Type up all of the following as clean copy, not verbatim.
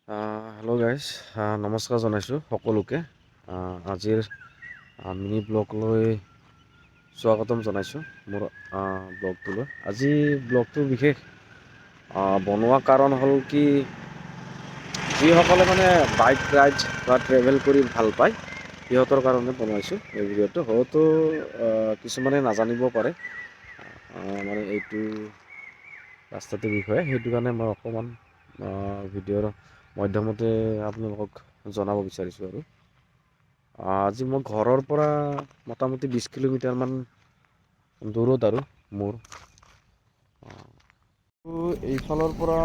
Hello' guys, নমস্কাৰ জনাইছোঁ সকলোকে। আজিৰ মিনি ব্লগলৈ স্বাগতম জনাইছোঁ মোৰ ব্লগটোলৈ। আজি ব্লগটোৰ বিশেষ বনোৱা কাৰণ হ'ল কি, যিসকলে মানে বাইক ৰাইড বা ট্ৰেভেল কৰি ভাল পায় সিহঁতৰ কাৰণে বনাইছোঁ এই ভিডিঅ'টো। হয়তো কিছুমানে নাজানিব পাৰে মানে এইটো ৰাস্তাটোৰ বিষয়ে, সেইটো কাৰণে মই অকণমান ভিডিঅ'ৰ মাধ্যমতে আপোনালোকক জনাব বিচাৰিছোঁ। আৰু আজি মই ঘৰৰ পৰা মোটামুটি 20 কিলোমিটাৰমান দূৰত আৰু মোৰ এইফালৰ পৰা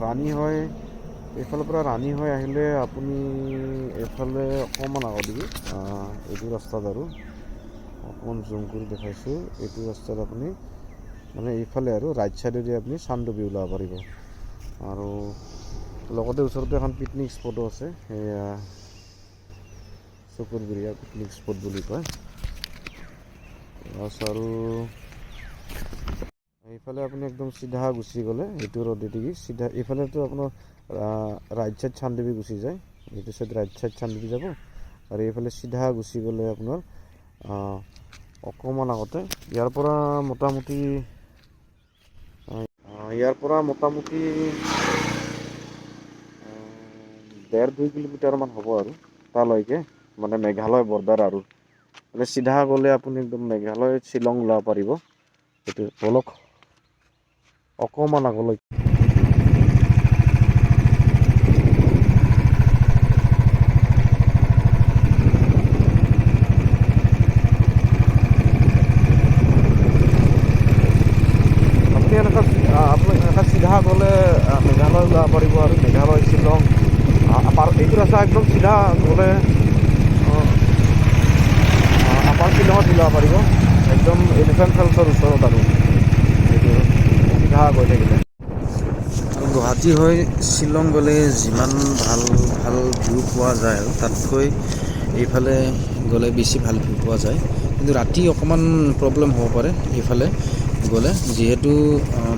ৰাণী হৈ আহিলে আপুনি এইফালে অকণমান আগত দিবি, এইটো ৰাস্তাত আৰু অকণমান জুম কৰি দেখাইছোঁ। এইটো ৰাস্তাত আপুনি মানে এইফালে আৰু ৰাইট চাইডেদি আপুনি চানডুবি ওলাব পাৰিব। আৰু লগতে ওচৰতে এখন পিকনিক স্পটো আছে, সেয়া চকুৰবিৰীয়া পিকনিক স্পট বুলি কয়। আৰু এইফালে আপুনি একদম চিধা গুচি গ'লে এইটো ৰ'ডেদি চিধা, এইফালেতো আপোনাৰ ৰাইট চাইড চানডুবি গুচি যায়, এইটো চাইড ৰাইট চাইড চানডুবি যাব। আৰু এইফালে চিধা গুচি গ'লে আপোনাৰ অকণমান আগতে ইয়াৰ পৰা মোটামুটি 1.5-2 কিলোমিটাৰমান হ'ব আৰু তালৈকে, মানে মেঘালয় বৰ্ডাৰ আৰু মানে চিধা গ'লে আপুনি একদম মেঘালয় শ্বিলং ওলাব পাৰিব। সেইটো অলপ অকণমান আগলৈ আপুনি এনেকৈ চিধা গ'লে মেঘালয় ওলাব পাৰিব। আৰু মেঘালয় শ্বিলং এইটো ৰাস্তা একদম চিধা গ'লে আপাৰ শ্বিলঙত ওলাব পাৰিব, একদম এলিফেণ্ট ফলছৰ ওচৰত। আৰু এইটো চিধা গৈ থাকিলে আৰু গুৱাহাটী হৈ শ্বিলং গ'লে যিমান ভাল ভাল ভিউ পোৱা যায় আৰু তাতকৈ এইফালে গ'লে বেছি ভাল ভিউ পোৱা যায়। কিন্তু ৰাতি অকণমান প্ৰব্লেম হ'ব পাৰে এইফালে গ'লে, যিহেতু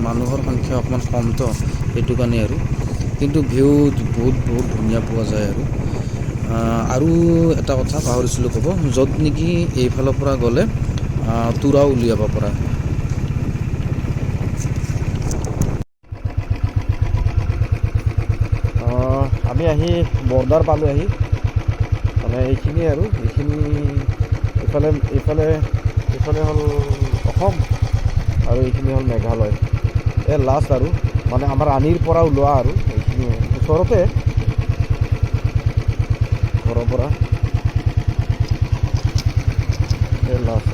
মানুহৰ সংখ্যা অকণমান কমতো, সেইটো কাৰণে। আৰু কিন্তু ভিউ বহুত ধুনীয়া পোৱা যায়। আৰু এটা কথা পাহৰিছিলোঁ ক'ব, য'ত নেকি এইফালৰ পৰা গ'লে তুৰাও উলিয়াব পৰা। আমি আহি বৰ্ডাৰ পালোঁ, মানে এইখিনিয়ে আৰু এইফালে হ'ল অসম আৰু এইখিনি হ'ল মেঘালয়। লাষ্ট আৰু মানে আমাৰ ৰাণীৰ পৰা ওলোৱা আৰু এইখিনি ওচৰতে ঘৰৰ পৰা লাষ্ট।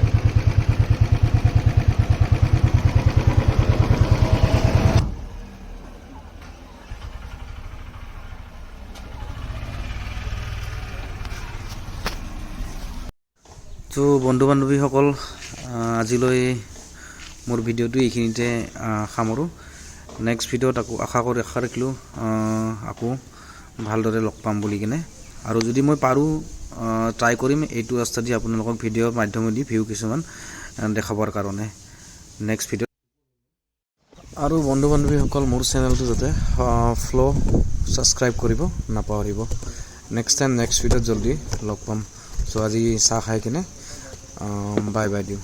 তো বন্ধু বান্ধৱীসকল, আজিলৈ মোৰ ভিডিঅ'টো এইখিনিতে সামৰোঁ। নেক্সট ভিডিঅ'ত আশা ৰাখিলোঁ আকৌ ভালদৰে লগ পাম বুলি কিনে। আৰু যদি মই পাৰোঁ ট্ৰাই কৰিম এইটো ৰাস্তা দি আপোনালোকক ভিডিঅ'ৰ মাধ্যমেদি ভিউ কিছুমান দেখাবৰ কাৰণে নেক্সট ভিডিঅ'। আৰু বন্ধু বান্ধৱীসকল, মোৰ চেনেলটো যাতে ছাবস্ক্ৰাইব কৰিব নাপাহৰিব। নেক্সট ভিডিঅ'ত জল্দি লগ পাম। চ' আজি চাহ খাই কিনে বাই দিওঁ।